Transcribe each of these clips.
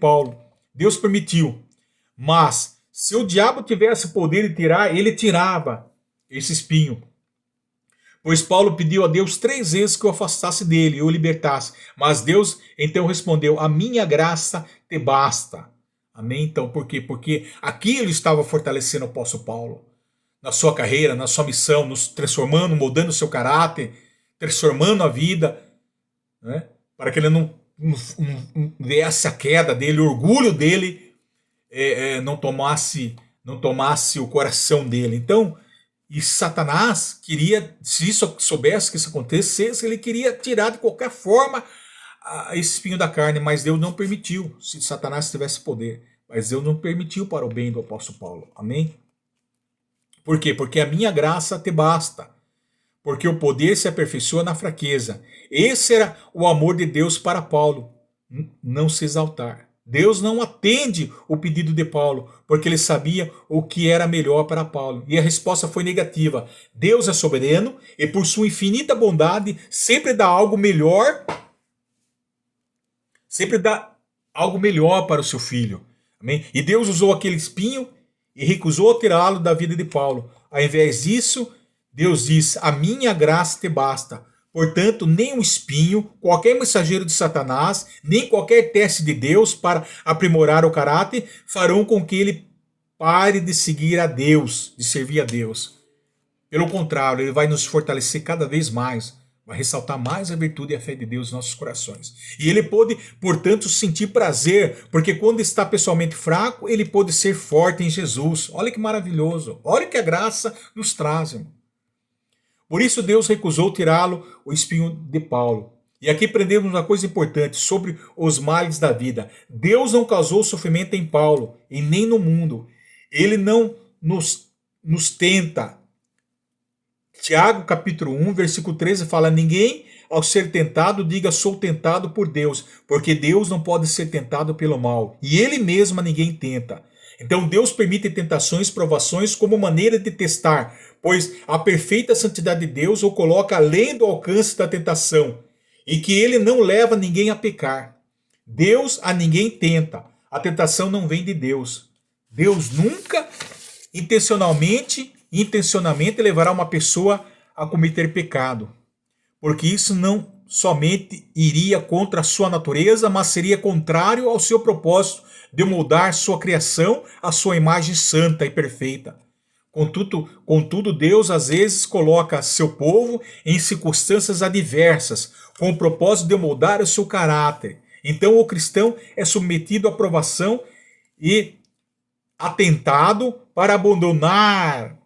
Paulo. Deus permitiu. Mas, se o diabo tivesse o poder de tirar, ele tirava esse espinho. Pois Paulo pediu a Deus 3 vezes que o afastasse dele e o libertasse. Mas Deus então respondeu: a minha graça te basta. Amém? Então, por quê? Porque aquilo estava fortalecendo o apóstolo Paulo. Na sua carreira, na sua missão, nos transformando, moldando o seu caráter, transformando a vida, né? Para que ele não viesse a queda dele, o orgulho dele não tomasse o coração dele. Então, e Satanás queria, se isso soubesse que isso acontecesse, ele queria tirar de qualquer forma esse espinho da carne, mas Deus não permitiu, se Satanás tivesse poder. Mas Deus não permitiu para o bem do apóstolo Paulo. Amém? Por quê? Porque a minha graça te basta. Porque o poder se aperfeiçoa na fraqueza. Esse era o amor de Deus para Paulo. Não se exaltar. Deus não atende o pedido de Paulo, porque ele sabia o que era melhor para Paulo. E a resposta foi negativa. Deus é soberano e por sua infinita bondade sempre dá algo melhor. Sempre dá algo melhor para o seu filho. Amém? E Deus usou aquele espinho e recusou tirá-lo da vida de Paulo. Ao invés disso, Deus diz: a minha graça te basta. Portanto, nem um espinho, qualquer mensageiro de Satanás, nem qualquer teste de Deus para aprimorar o caráter farão com que ele pare de seguir a Deus, de servir a Deus. Pelo contrário, ele vai nos fortalecer cada vez mais, vai ressaltar mais a virtude e a fé de Deus em nossos corações. E ele pôde, portanto, sentir prazer, porque quando está pessoalmente fraco, ele pôde ser forte em Jesus. Olha que maravilhoso, olha que a graça nos traz, irmão. Por isso Deus recusou tirá-lo o espinho de Paulo. E aqui aprendemos uma coisa importante sobre os males da vida. Deus não causou sofrimento em Paulo e nem no mundo. Ele não nos tenta. Tiago capítulo 1, versículo 13 fala: ninguém ao ser tentado diga sou tentado por Deus, porque Deus não pode ser tentado pelo mal. E ele mesmo a ninguém tenta. Então Deus permite tentações, provações como maneira de testar, pois a perfeita santidade de Deus o coloca além do alcance da tentação, e que ele não leva ninguém a pecar. Deus a ninguém tenta. A tentação não vem de Deus. Deus nunca intencionalmente levará uma pessoa a cometer pecado, porque isso não somente iria contra a sua natureza, mas seria contrário ao seu propósito de moldar sua criação à sua imagem santa e perfeita. Contudo, Deus às vezes coloca seu povo em circunstâncias adversas, com o propósito de moldar o seu caráter. Então o cristão é submetido à provação e atentado para abandonar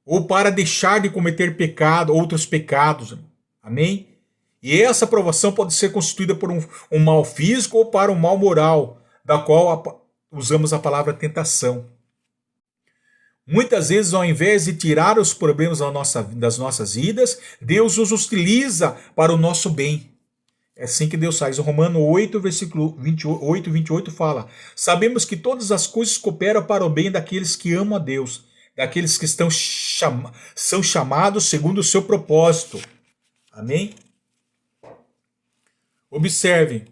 ou para deixar de cometer outros pecados. Amém? E essa provação pode ser constituída por um mal físico ou para um mal moral, da qual usamos a palavra tentação. Muitas vezes, ao invés de tirar os problemas das nossas vidas, Deus os utiliza para o nosso bem. É assim que Deus faz. O Romano 8, versículo 28 e 28 fala: sabemos que todas as coisas cooperam para o bem daqueles que amam a Deus, daqueles que são chamados segundo o seu propósito. Amém? Observe,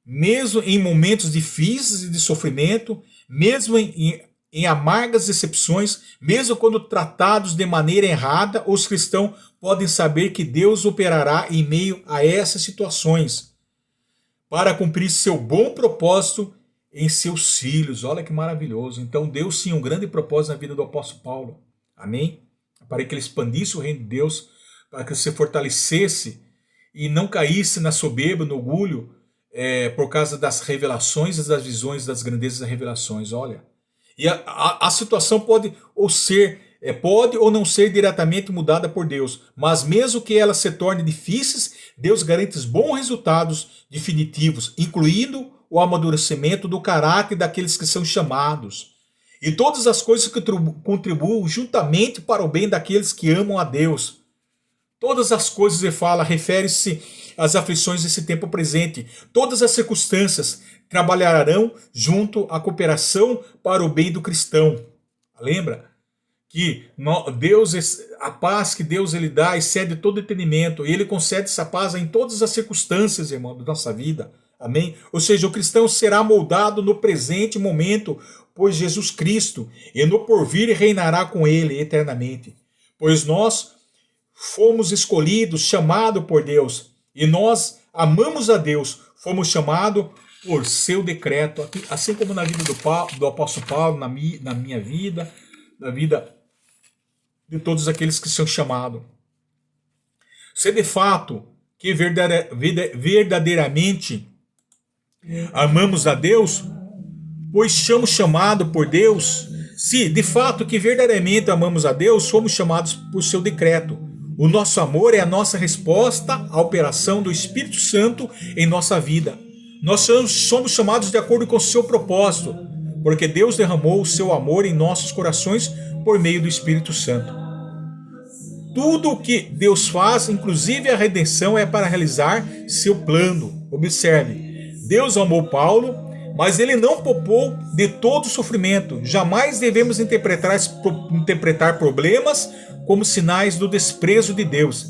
mesmo em momentos difíceis e de sofrimento, mesmo em amargas decepções, mesmo quando tratados de maneira errada, os cristãos podem saber que Deus operará em meio a essas situações para cumprir seu bom propósito em seus filhos. Olha que maravilhoso. Então Deus tinha um grande propósito na vida do apóstolo Paulo. Amém? Para que ele expandisse o reino de Deus, para que você fortalecesse e não caísse na soberba, no orgulho, por causa das revelações, das visões, das grandezas das revelações. Olha. E a situação pode ou não ser diretamente mudada por Deus, mas mesmo que elas se tornem difíceis, Deus garante bons resultados definitivos, incluindo o amadurecimento do caráter daqueles que são chamados. E todas as coisas que contribuem juntamente para o bem daqueles que amam a Deus. Todas as coisas, ele fala, refere-se às aflições desse tempo presente. Todas as circunstâncias trabalharão junto à cooperação para o bem do cristão. Lembra que a paz que Deus ele dá excede todo entendimento. E ele concede essa paz em todas as circunstâncias, irmão, da nossa vida. Amém? Ou seja, o cristão será moldado no presente momento por Jesus Cristo, e no porvir reinará com ele eternamente. Pois nós fomos escolhidos, chamados por Deus, e nós amamos a Deus, fomos chamados por seu decreto, assim como na vida do apóstolo Paulo, na minha vida, na vida de todos aqueles que são chamados. Se de fato que verdadeiramente amamos a Deus, pois somos chamados por Deus, se de fato que verdadeiramente amamos a Deus, somos chamados por seu decreto. O nosso amor é a nossa resposta à operação do Espírito Santo em nossa vida. Nós somos chamados de acordo com o seu propósito, porque Deus derramou o seu amor em nossos corações por meio do Espírito Santo. Tudo o que Deus faz, inclusive a redenção, é para realizar seu plano. Observe, Deus amou Paulo, mas ele não poupou de todo o sofrimento. Jamais devemos interpretar problemas como sinais do desprezo de Deus.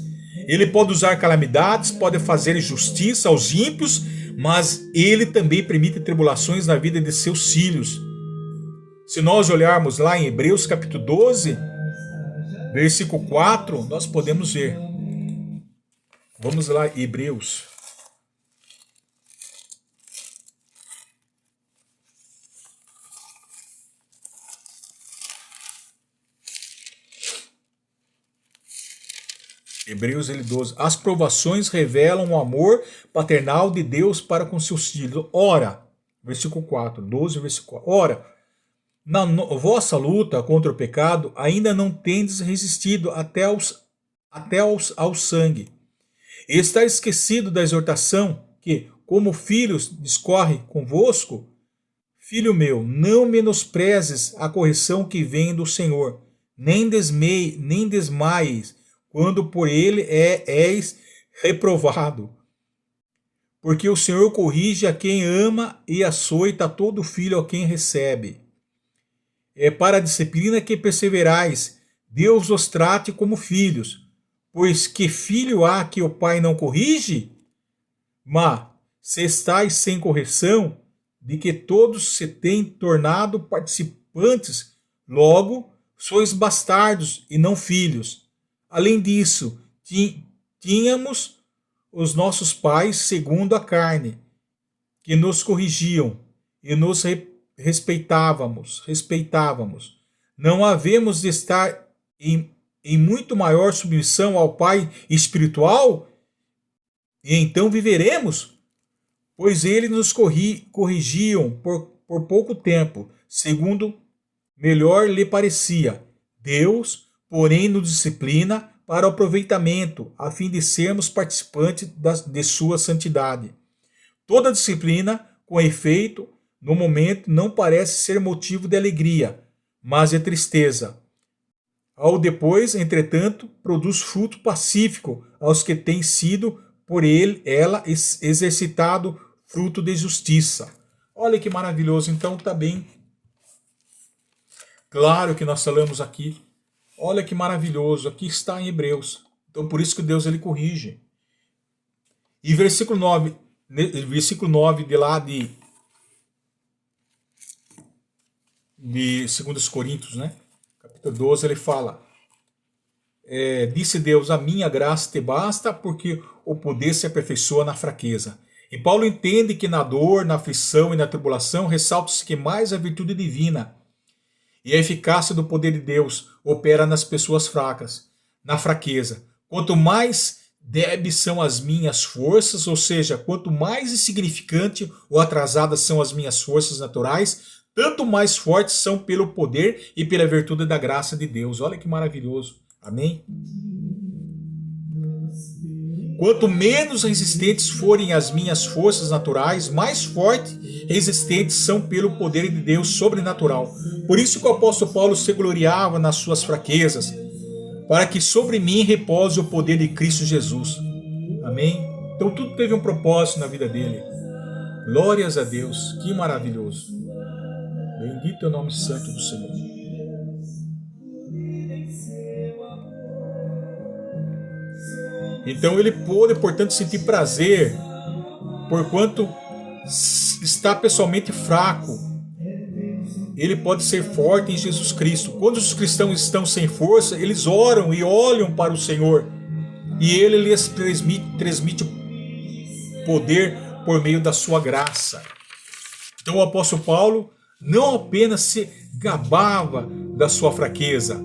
Ele pode usar calamidades, pode fazer justiça aos ímpios, mas ele também permite tribulações na vida de seus filhos. Se nós olharmos lá em Hebreus capítulo 12, versículo 4, nós podemos ver. Vamos lá, Hebreus. Hebreus 12. As provações revelam o amor paternal de Deus para com seus filhos. Ora, versículo 4, 12, versículo 4. Ora, na vossa luta contra o pecado, ainda não tendes resistido até ao sangue. E está esquecido da exortação que, como filhos, discorre convosco? Filho meu, não menosprezes a correção que vem do Senhor, nem desmaies, quando por ele és reprovado. Porque o Senhor corrige a quem ama e açoita todo filho a quem recebe. É para a disciplina que perseverais. Deus os trate como filhos. Pois que filho há que o pai não corrige? Mas, se estáis sem correção, de que todos se têm tornado participantes, logo sois bastardos e não filhos. Além disso, tínhamos os nossos pais segundo a carne, que nos corrigiam e nos respeitávamos. Não havemos de estar em muito maior submissão ao Pai espiritual? E então viveremos? Pois eles nos corrigiam por pouco tempo, segundo melhor lhe parecia. Deus, porém, nos disciplina para o aproveitamento, a fim de sermos participantes de sua santidade. Toda disciplina, com efeito, no momento, não parece ser motivo de alegria, mas de tristeza. Ao depois, entretanto, produz fruto pacífico aos que têm sido por ela exercitado fruto de justiça. Olha que maravilhoso. Então está bem claro que nós falamos aqui. Olha que maravilhoso. Aqui está em Hebreus. Então por isso que Deus ele corrige. E versículo 9 de lá de 2 Coríntios, né? Capítulo 12, ele fala: disse Deus, a minha graça te basta, porque o poder se aperfeiçoa na fraqueza. E Paulo entende que na dor, na aflição e na tribulação ressalta-se que mais a virtude divina e a eficácia do poder de Deus opera nas pessoas fracas, na fraqueza. Quanto mais débeis são as minhas forças, ou seja, quanto mais insignificante ou atrasadas são as minhas forças naturais, tanto mais fortes são pelo poder e pela virtude da graça de Deus. Olha que maravilhoso. Amém? Quanto menos resistentes forem as minhas forças naturais, mais fortes e resistentes são pelo poder de Deus sobrenatural. Por isso que o apóstolo Paulo se gloriava nas suas fraquezas, para que sobre mim repose o poder de Cristo Jesus. Amém? Então tudo teve um propósito na vida dele. Glórias a Deus, que maravilhoso. Bendito é o nome santo do Senhor. Então ele pôde, portanto, sentir prazer, porquanto está pessoalmente fraco, ele pode ser forte em Jesus Cristo. Quando os cristãos estão sem força, eles oram e olham para o Senhor, e Ele lhes transmite poder por meio da sua graça. Então o apóstolo Paulo não apenas se gabava da sua fraqueza,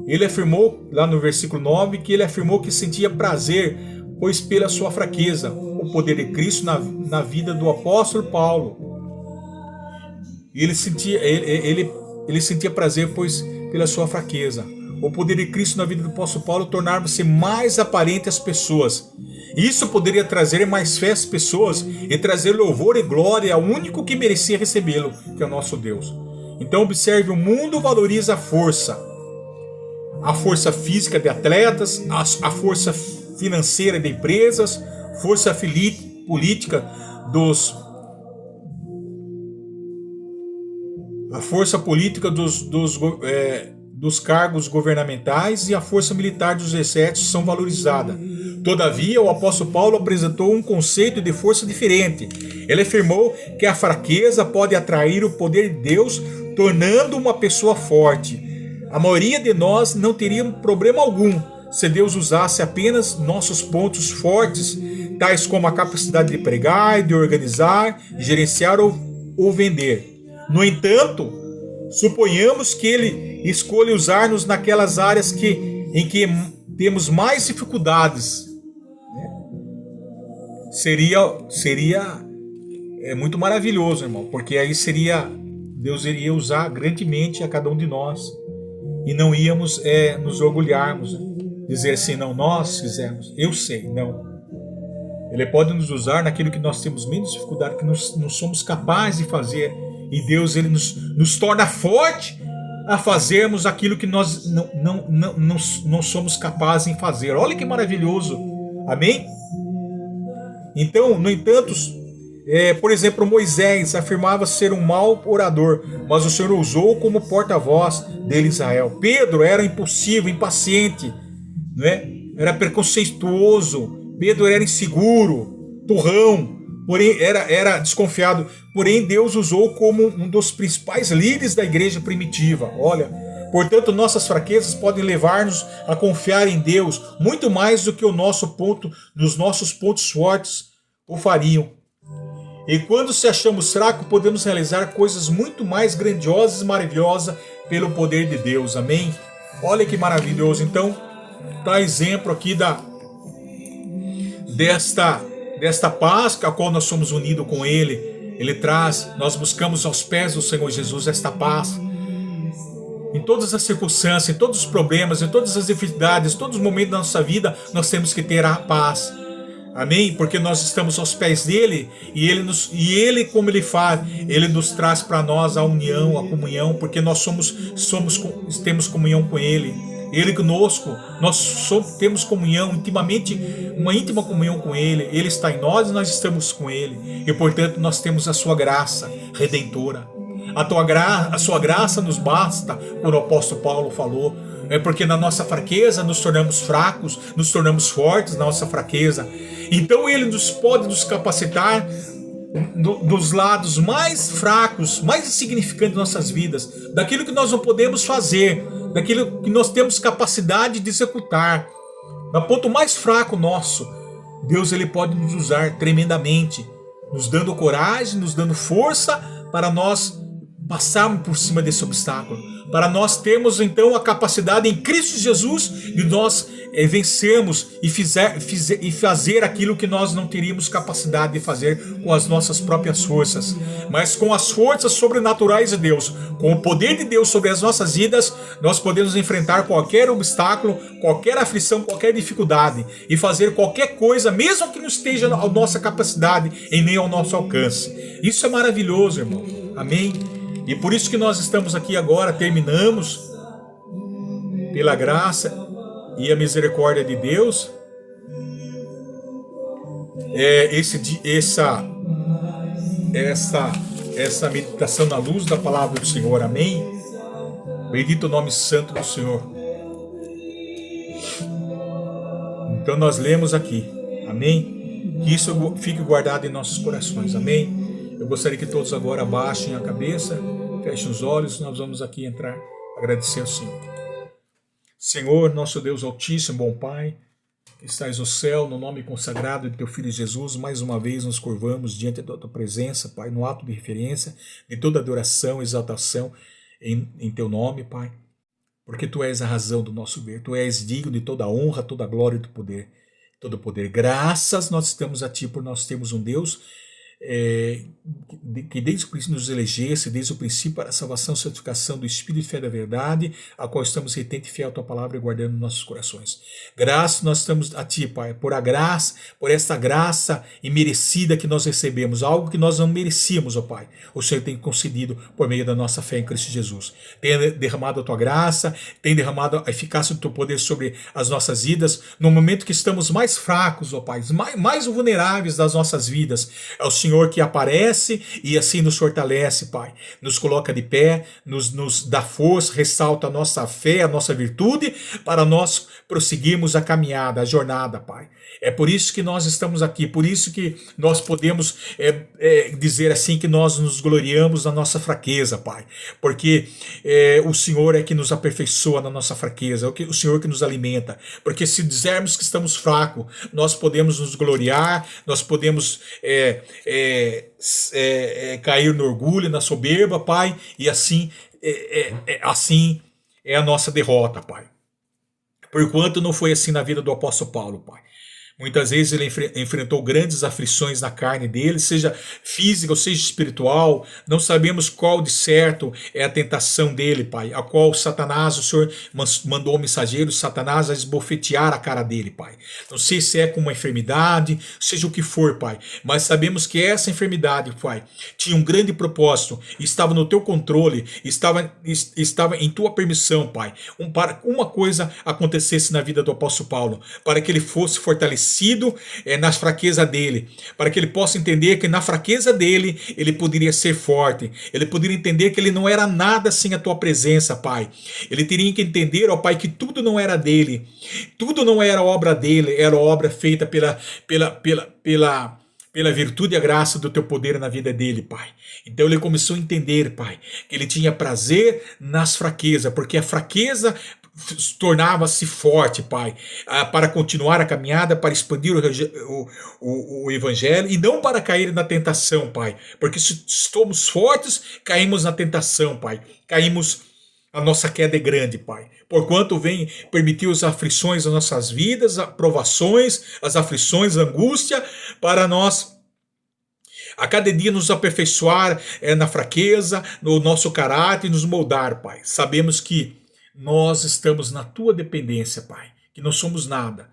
ele afirmou lá no versículo 9 que ele afirmou que sentia prazer, pois pela sua fraqueza, o poder de Cristo na vida do apóstolo Paulo. Ele sentia prazer, pois pela sua fraqueza, o poder de Cristo na vida do apóstolo Paulo tornava-se mais aparente às pessoas. Isso poderia trazer mais fé às pessoas e trazer louvor e glória ao único que merecia recebê-lo, que é o nosso Deus. Então observe, o mundo valoriza a força física de atletas, a força financeira de empresas, força política a força política dos cargos governamentais e a força militar dos exércitos são valorizadas. Todavia, o apóstolo Paulo apresentou um conceito de força diferente. Ele afirmou que a fraqueza pode atrair o poder de Deus, tornando uma pessoa forte. A maioria de nós não teria problema algum se Deus usasse apenas nossos pontos fortes, tais como a capacidade de pregar, de organizar, gerenciar ou vender. No entanto, suponhamos que Ele escolha usar-nos naquelas áreas em que temos mais dificuldades. Seria muito maravilhoso, irmão, porque aí Deus iria usar grandemente a cada um de nós e não íamos nos orgulharmos, dizer assim, não, nós fizemos, eu sei, não. Ele pode nos usar naquilo que nós temos menos dificuldade, que não somos capazes de fazer, e Deus ele nos torna forte a fazermos aquilo que nós não somos capazes em fazer. Olha que maravilhoso, amém? Então, no entanto, por exemplo, Moisés afirmava ser um mau orador, mas o Senhor o usou como porta-voz dele, Israel. Pedro era impulsivo, impaciente, não é? Era preconceituoso. Pedro era inseguro, turrão, porém era desconfiado. Porém, Deus usou como um dos principais líderes da igreja primitiva. Olha, portanto, nossas fraquezas podem levar-nos a confiar em Deus muito mais do que nos nossos pontos fortes o fariam. E quando se achamos fracos, podemos realizar coisas muito mais grandiosas e maravilhosas pelo poder de Deus. Amém? Olha que maravilhoso. Então, dá exemplo aqui desta paz a qual nós somos unidos com Ele. Ele traz, nós buscamos aos pés do Senhor Jesus esta paz. Em todas as circunstâncias, em todos os problemas, em todas as dificuldades, em todos os momentos da nossa vida, nós temos que ter a paz. Amém? Porque nós estamos aos pés dele e ele como ele faz, ele nos traz para nós a união, a comunhão, porque nós temos comunhão com ele. Ele conosco, temos comunhão intimamente, uma íntima comunhão com ele. Ele está em nós e nós estamos com ele. E portanto nós temos a sua graça redentora. A sua graça nos basta, como o apóstolo Paulo falou. É porque na nossa fraqueza nos tornamos fracos, nos tornamos fortes na nossa fraqueza. Então ele pode nos capacitar dos lados mais fracos, mais insignificantes de nossas vidas, daquilo que nós não podemos fazer, daquilo que nós temos capacidade de executar. No ponto mais fraco nosso, Deus ele pode nos usar tremendamente, nos dando coragem, nos dando força para nós passarmos por cima desse obstáculo, para nós termos então a capacidade em Cristo Jesus de nós vencermos e fazer aquilo que nós não teríamos capacidade de fazer com as nossas próprias forças, mas com as forças sobrenaturais de Deus, com o poder de Deus sobre as nossas vidas, nós podemos enfrentar qualquer obstáculo, qualquer aflição, qualquer dificuldade e fazer qualquer coisa, mesmo que não esteja à nossa capacidade e nem ao nosso alcance. Isso é maravilhoso, irmão. Amém? E por isso que nós estamos aqui agora, terminamos pela graça e a misericórdia de Deus essa meditação na luz da palavra do Senhor. Amém? Bendito o nome santo do Senhor. Então nós lemos aqui, amém? Que isso fique guardado em nossos corações, amém? Eu gostaria que todos agora abaixem a cabeça, fechem os olhos, nós vamos aqui entrar, agradecer ao Senhor. Senhor, nosso Deus Altíssimo, bom Pai, que estás no céu, no nome consagrado de teu Filho Jesus, mais uma vez nos curvamos diante da tua presença, Pai, no ato de referência, de toda adoração, exaltação em teu nome, Pai, porque tu és a razão do nosso ver, tu és digno de toda a honra, toda a glória e todo o poder. Graças nós estamos a ti, por nós termos um Deus que desde o princípio nos elegesse, desde o princípio para a salvação e santificação do Espírito e fé da verdade, a qual estamos retente e fiel à tua palavra e guardando nossos corações. Graças nós estamos a ti, Pai, por essa graça imerecida que nós recebemos, algo que nós não merecíamos, ó Pai. O Senhor tem concedido por meio da nossa fé em Cristo Jesus. Tem derramado a tua graça, tem derramado a eficácia do teu poder sobre as nossas vidas, no momento que estamos mais fracos, ó Pai, mais vulneráveis das nossas vidas. É o Senhor que aparece e assim nos fortalece, Pai. Nos coloca de pé, nos dá força, ressalta a nossa fé, a nossa virtude, para nós prosseguirmos a caminhada, a jornada, Pai. É por isso que nós estamos aqui, por isso que nós podemos dizer assim que nós nos gloriamos na nossa fraqueza, Pai. Porque o Senhor é que nos aperfeiçoa na nossa fraqueza, o Senhor que nos alimenta. Porque se dizermos que estamos fracos, nós podemos nos gloriar, nós podemos cair no orgulho, na soberba, Pai, e assim é a nossa derrota, Pai. Porquanto não foi assim na vida do apóstolo Paulo, Pai. Muitas vezes ele enfrentou grandes aflições na carne dele, seja física ou seja espiritual. Não sabemos qual de certo é a tentação dele, Pai, a qual Satanás, o Senhor mandou o mensageiro Satanás a esbofetear a cara dele, Pai. Não sei se é com uma enfermidade, seja o que for, Pai, mas sabemos que essa enfermidade, Pai, tinha um grande propósito, estava no teu controle, estava em tua permissão, Pai, para uma coisa acontecesse na vida do apóstolo Paulo, para que ele fosse fortalecido nas fraquezas dele, para que ele possa entender que na fraqueza dele ele poderia ser forte, ele poderia entender que ele não era nada sem a tua presença, Pai. Ele teria que entender, ó Pai, que tudo não era dele, tudo não era obra dele, era obra feita pela virtude e a graça do teu poder na vida dele, Pai. Então ele começou a entender, Pai, que ele tinha prazer nas fraquezas, porque a fraqueza tornava-se forte, Pai, para continuar a caminhada, para expandir o Evangelho e não para cair na tentação, Pai, porque se estamos fortes, caímos na tentação, Pai, a nossa queda é grande, Pai, porquanto vem permitir as aflições das nossas vidas, as provações, as aflições, a angústia, para nós a cada dia nos aperfeiçoar na fraqueza, no nosso caráter, nos moldar, Pai. Sabemos que nós estamos na tua dependência, Pai, que não somos nada.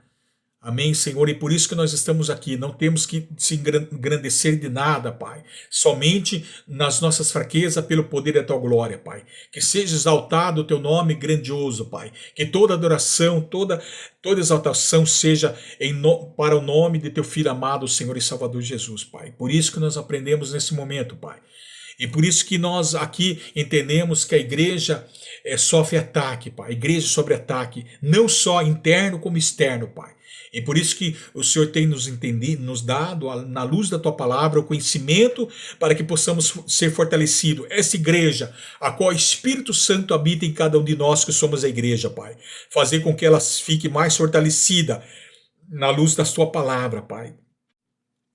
Amém, Senhor, e por isso que nós estamos aqui, não temos que se engrandecer de nada, Pai, somente nas nossas fraquezas, pelo poder da tua glória, Pai. Que seja exaltado o teu nome grandioso, Pai, que toda adoração, toda exaltação seja para o nome de teu Filho amado, Senhor e Salvador Jesus, Pai. Por isso que nós aprendemos nesse momento, Pai. E por isso que nós aqui entendemos que a igreja sofre ataque, Pai. A igreja sofre ataque, não só interno como externo, Pai. E por isso que o Senhor tem nos dado, na luz da tua palavra, o conhecimento para que possamos ser fortalecidos. Essa igreja, a qual o Espírito Santo habita em cada um de nós que somos a igreja, Pai. Fazer com que ela fique mais fortalecida na luz da tua palavra, Pai.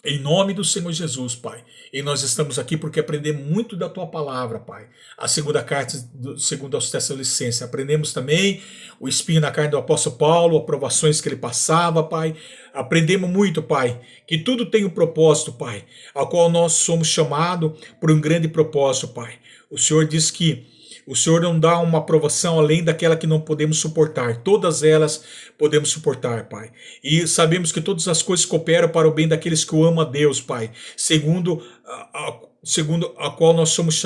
Em nome do Senhor Jesus, Pai. E nós estamos aqui porque aprendemos muito da tua palavra, Pai. A segunda carta, segundo aos Tessalonicenses. Aprendemos também o espinho na carne do apóstolo Paulo, as provações que ele passava, Pai. Aprendemos muito, Pai, que tudo tem um propósito, Pai, ao qual nós somos chamados por um grande propósito, Pai. O Senhor diz que o Senhor não dá uma aprovação além daquela que não podemos suportar. Todas elas podemos suportar, Pai. E sabemos que todas as coisas cooperam para o bem daqueles que o amam a Deus, Pai. Segundo a qual nós somos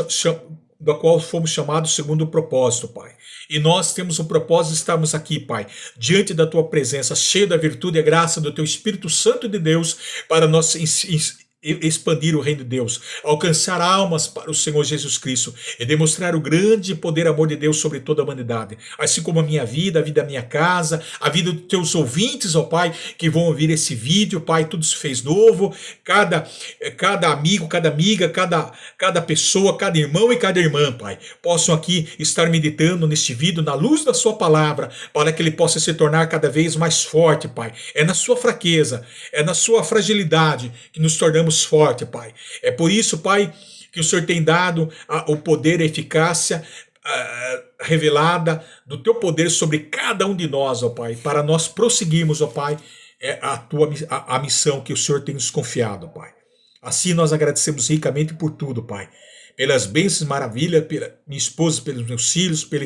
da qual fomos chamados segundo o propósito, Pai. E nós temos o propósito de estarmos aqui, Pai, diante da tua presença, cheio da virtude e graça do teu Espírito Santo de Deus, para nós expandir o reino de Deus, alcançar almas para o Senhor Jesus Cristo e demonstrar o grande poder e amor de Deus sobre toda a humanidade, assim como a minha vida, a vida da minha casa, a vida dos teus ouvintes, ó Pai, que vão ouvir esse vídeo, Pai, tudo se fez novo, cada amigo, cada amiga, cada pessoa, cada irmão e cada irmã, Pai, possam aqui estar meditando neste vídeo, na luz da sua palavra, para que ele possa se tornar cada vez mais forte, Pai. É na sua fraqueza, é na sua fragilidade que nos tornamos forte, Pai. É por isso, Pai, que o Senhor tem dado o poder e a eficácia revelada do teu poder sobre cada um de nós, ó Pai, para nós prosseguirmos, ó Pai, a missão que o Senhor tem nos confiado, Pai. Assim nós agradecemos ricamente por tudo, Pai. Pelas bênçãos, maravilha, pela minha esposa, pelos meus filhos, pelo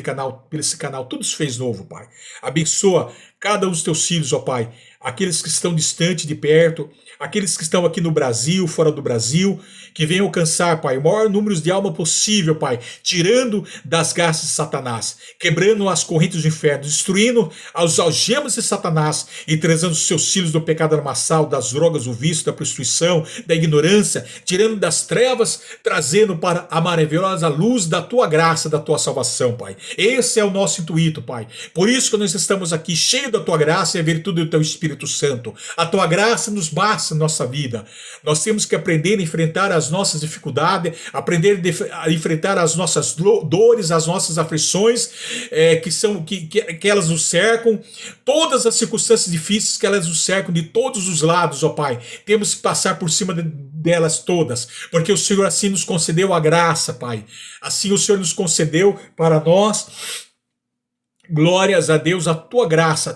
esse canal, tudo se fez novo, Pai. Abençoa cada um dos teus filhos, ó Pai, aqueles que estão distante, de perto, aqueles que estão aqui no Brasil, fora do Brasil, que venham alcançar, Pai, o maior número de alma possível, Pai, tirando das garras de Satanás, quebrando as correntes do inferno, destruindo as algemas de Satanás e trazendo os seus filhos do pecado lamaçal, das drogas, do vício, da prostituição, da ignorância, tirando das trevas, trazendo para a maravilhosa luz da tua graça, da tua salvação, Pai. Esse é o nosso intuito, Pai. Por isso que nós estamos aqui cheios da tua graça e a virtude do teu Espírito Santo. A tua graça nos basta na nossa vida. Nós temos que aprender a enfrentar as nossas dificuldades, aprender a enfrentar as nossas dores, as nossas aflições, que elas nos cercam, todas as circunstâncias difíceis que elas nos cercam de todos os lados, ó Pai. Temos que passar por cima delas todas, porque o Senhor assim nos concedeu a graça, Pai. Assim o Senhor nos concedeu para nós. Glórias a Deus, a tua graça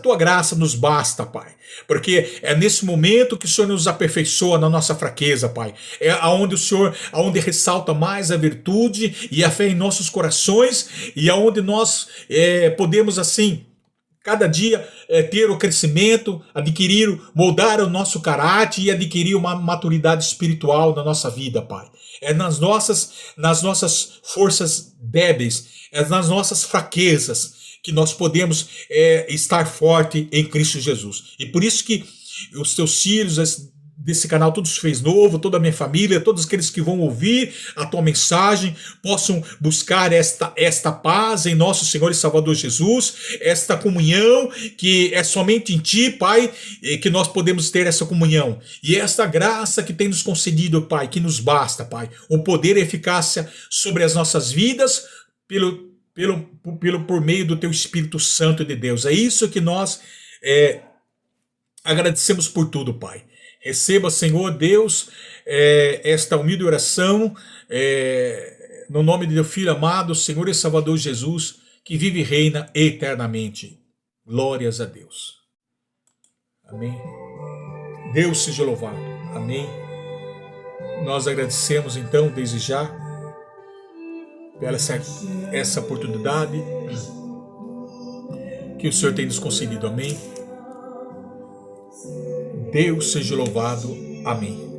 nos basta, Pai. Porque é nesse momento que o Senhor nos aperfeiçoa na nossa fraqueza, Pai. É aonde ressalta mais a virtude e a fé em nossos corações e aonde nós podemos assim cada dia ter o crescimento, moldar o nosso caráter e adquirir uma maturidade espiritual na nossa vida, Pai. É nas nossas forças débeis, é nas nossas fraquezas que nós podemos estar forte em Cristo Jesus. E por isso que os teus filhos desse canal, tudo se fez novo, toda a minha família, todos aqueles que vão ouvir a tua mensagem, possam buscar esta paz em nosso Senhor e Salvador Jesus, esta comunhão que é somente em ti, Pai, que nós podemos ter essa comunhão. E esta graça que tem nos concedido, Pai, que nos basta, Pai, o poder e eficácia sobre as nossas vidas, por meio do teu Espírito Santo de Deus. É isso que nós agradecemos por tudo, Pai. Receba, Senhor Deus, esta humilde oração, no nome de teu Filho amado, Senhor e Salvador Jesus, que vive e reina eternamente. Glórias a Deus. Amém. Deus seja louvado. Amém. Nós agradecemos então, desde já, pela essa oportunidade que o Senhor tem nos concedido. Amém. Deus seja louvado. Amém.